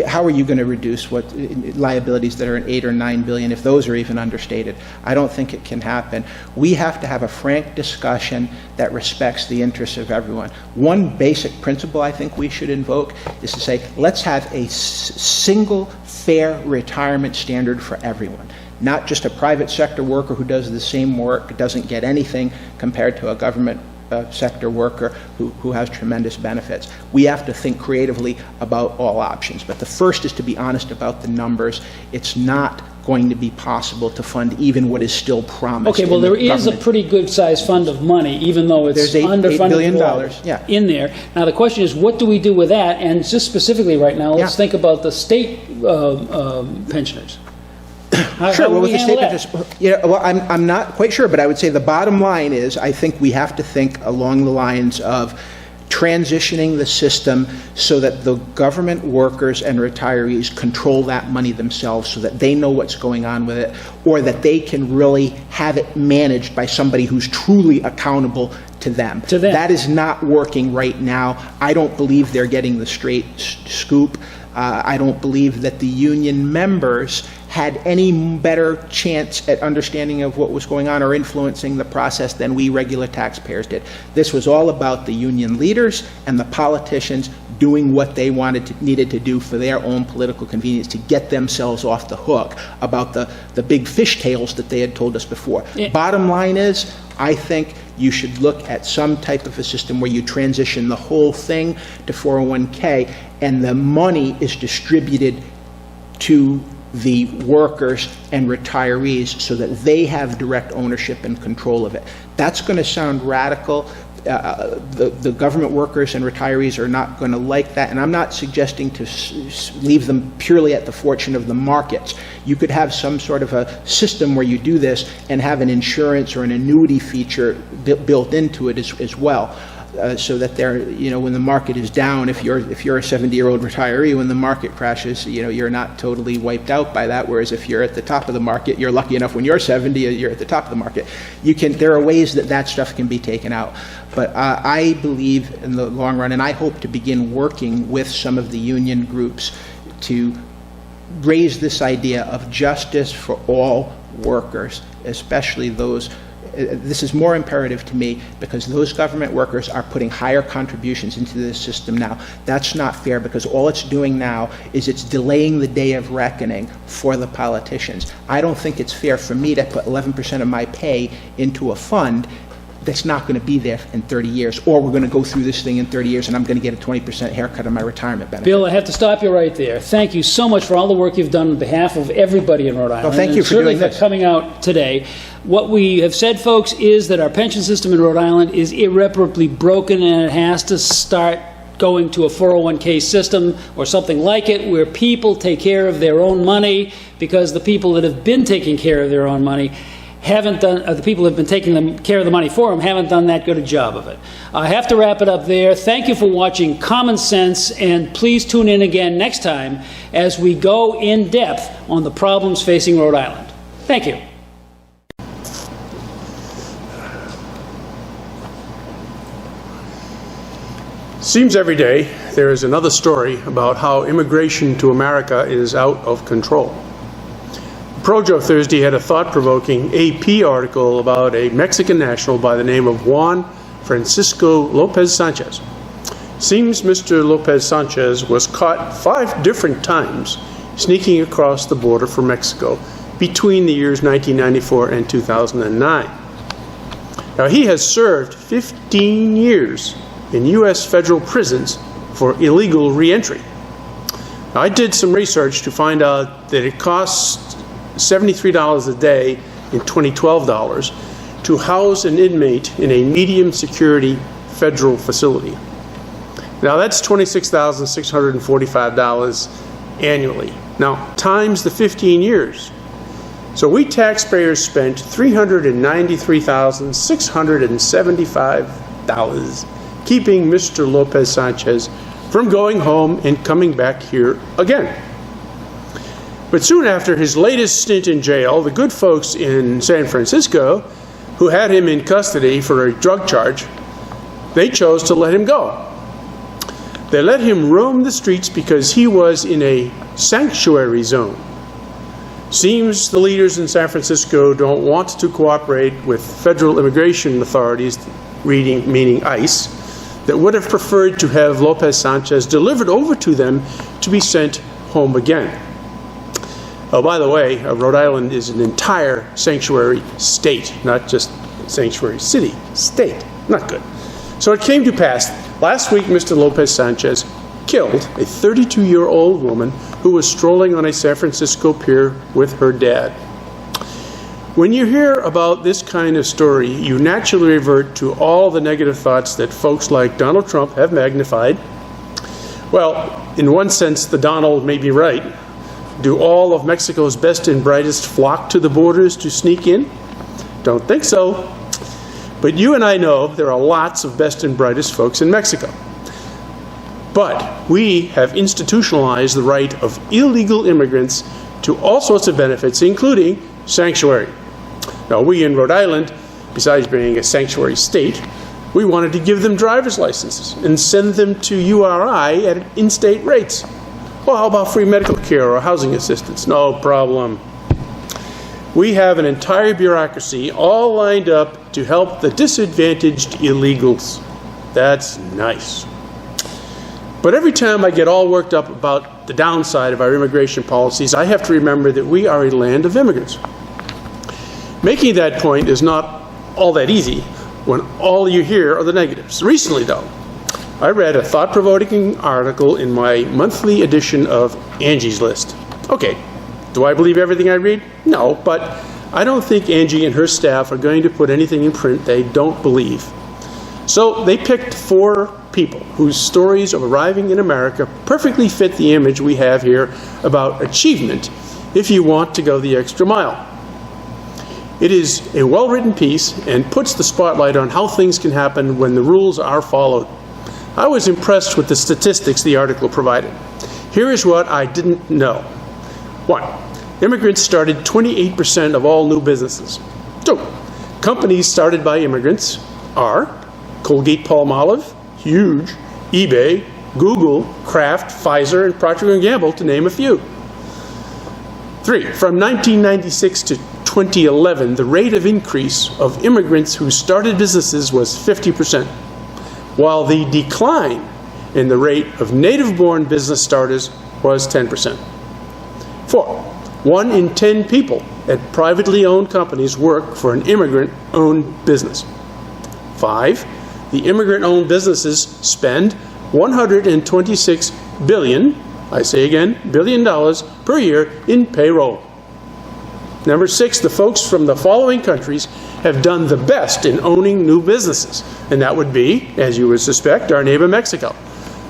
How are you going to reduce liabilities that are in 8 or 9 billion if those are even understated? I don't think it can happen. We have to have a frank discussion that respects the interests of everyone. One basic principle I think we should invoke is to say, let's have a single fair retirement standard for everyone. Not just a private sector worker who does the same work, doesn't get anything compared to a government sector worker who has tremendous benefits. We have to think creatively about all options. But the first is to be honest about the numbers. It's not going to be possible to fund even what is still promised. Okay, well, there is a pretty good-sized fund of money, even though it's underfunded $8 billion in there. Now, the question is, what do we do with that? And just specifically right now, let's think about the state pensioners. Sure. Well, with the statement, well, I'm not quite sure, but I would say the bottom line is I think we have to think along the lines of transitioning the system so that the government workers and retirees control that money themselves, so that they know what's going on with it, or that they can really have it managed by somebody who's truly accountable to them. That is not working right now. I don't believe they're getting the straight scoop. I don't believe that the union members had any better chance at understanding of what was going on or influencing the process than we regular taxpayers did. This was all about the union leaders and the politicians doing what they needed to do for their own political convenience to get themselves off the hook about the big fishtails that they had told us before. Bottom line is, I think you should look at some type of a system where you transition the whole thing to 401k and the money is distributed to the workers and retirees so that they have direct ownership and control of it. That's going to sound radical. The government workers and retirees are not going to like that, and I'm not suggesting to leave them purely at the fortune of the markets. You could have some sort of a system where you do this and have an insurance or an annuity feature built into it as well. So that when the market is down, if you're a 70-year-old retiree, when the market crashes, you're not totally wiped out by that. Whereas if you're at the top of the market, you're lucky enough when you're 70, you're at the top of the market. There are ways that stuff can be taken out. But I believe in the long run, and I hope to begin working with some of the union groups to raise this idea of justice for all workers, especially those. This is more imperative to me because those government workers are putting higher contributions into this system now. That's not fair because all it's doing now is it's delaying the day of reckoning for the politicians. I don't think it's fair for me to put 11% of my pay into a fund that's not going to be there in 30 years, or we're going to go through this thing in 30 years and I'm going to get a 20% haircut on my retirement benefit. Bill, I have to stop you right there. Thank you so much for all the work you've done on behalf of everybody in Rhode Island. Well, thank you for doing this. For coming out today. What we have said, folks, is that our pension system in Rhode Island is irreparably broken and it has to start going to a 401k system or something like it where people take care of their own money, because the people that have been taking care of their own money the people who have been taking care of the money for them haven't done that good a job of it. I have to wrap it up there. Thank you for watching Common Sense, and please tune in again next time as we go in depth on the problems facing Rhode Island. Thank you. Seems every day there is another story about how immigration to America is out of control. Projo Thursday had a thought-provoking AP article about a Mexican national by the name of Juan Francisco Lopez Sanchez. Seems Mr. Lopez Sanchez was caught 5 different times sneaking across the border from Mexico between the years 1994 and 2009. Now, he has served 15 years in U.S. federal prisons for illegal reentry. I did some research to find out that it costs $73 a day in 2012 dollars to house an inmate in a medium security federal facility. Now that's $26,645 annually. Now times the 15 years. So we taxpayers spent $393,675 keeping Mr. Lopez Sanchez from going home and coming back here again. But soon after his latest stint in jail, the good folks in San Francisco, who had him in custody for a drug charge, they chose to let him go. They let him roam the streets because he was in a sanctuary zone. Seems the leaders in San Francisco don't want to cooperate with federal immigration authorities, meaning ICE, that would have preferred to have Lopez Sanchez delivered over to them to be sent home again. Oh, by the way, Rhode Island is an entire sanctuary state, not just sanctuary city, state. Not good. So it came to pass, last week Mr. Lopez Sanchez killed a 32-year-old woman who was strolling on a San Francisco pier with her dad. When you hear about this kind of story, you naturally revert to all the negative thoughts that folks like Donald Trump have magnified. Well, in one sense, the Donald may be right. Do all of Mexico's best and brightest flock to the borders to sneak in? Don't think so. But you and I know there are lots of best and brightest folks in Mexico. But we have institutionalized the right of illegal immigrants to all sorts of benefits, including sanctuary. Now, we in Rhode Island, besides being a sanctuary state, we wanted to give them driver's licenses and send them to URI at in-state rates. Well, how about free medical care or housing assistance? No problem. We have an entire bureaucracy all lined up to help the disadvantaged illegals. That's nice. But every time I get all worked up about the downside of our immigration policies, I have to remember that we are a land of immigrants. Making that point is not all that easy when all you hear are the negatives. Recently, though, I read a thought-provoking article in my monthly edition of Angie's List. Okay, do I believe everything I read? No, but I don't think Angie and her staff are going to put anything in print they don't believe. So they picked 4 people whose stories of arriving in America perfectly fit the image we have here about achievement if you want to go the extra mile. It is a well-written piece and puts the spotlight on how things can happen when the rules are followed. I was impressed with the statistics the article provided. Here is what I didn't know. 1. Immigrants started 28% of all new businesses. 2. Companies started by immigrants are Colgate-Palmolive, huge, eBay, Google, Kraft, Pfizer, and Procter & Gamble, to name a few. 3. From 1996 to 2011, the rate of increase of immigrants who started businesses was 50%, while the decline in the rate of native-born business starters was 10%. 4. 1 in 10 people at privately owned companies work for an immigrant-owned business. 5. The immigrant-owned businesses spend $126 billion, I say again, $1 billion per year in payroll. Number 6, the folks from the following countries have done the best in owning new businesses, and that would be, as you would suspect, our neighbor Mexico,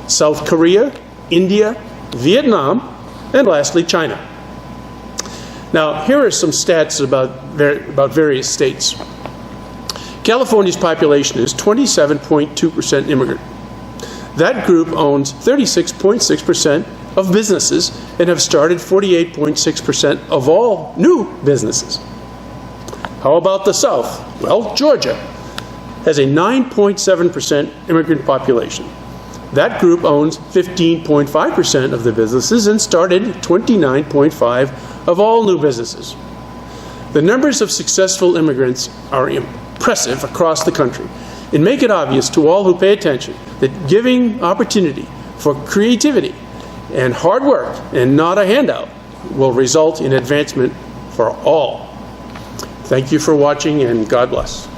South Korea, India, Vietnam, and lastly, China. Now, here are some stats about various states. California's population is 27.2% immigrant. That group owns 36.6% of businesses and have started 48.6% of all new businesses. How about the South? Well, Georgia has a 9.7% immigrant population. That group owns 15.5% of the businesses and started 29.5% of all new businesses. The numbers of successful immigrants are impressive across the country and make it obvious to all who pay attention that giving opportunity for creativity and hard work and not a handout will result in advancement for all. Thank you for watching, and God bless.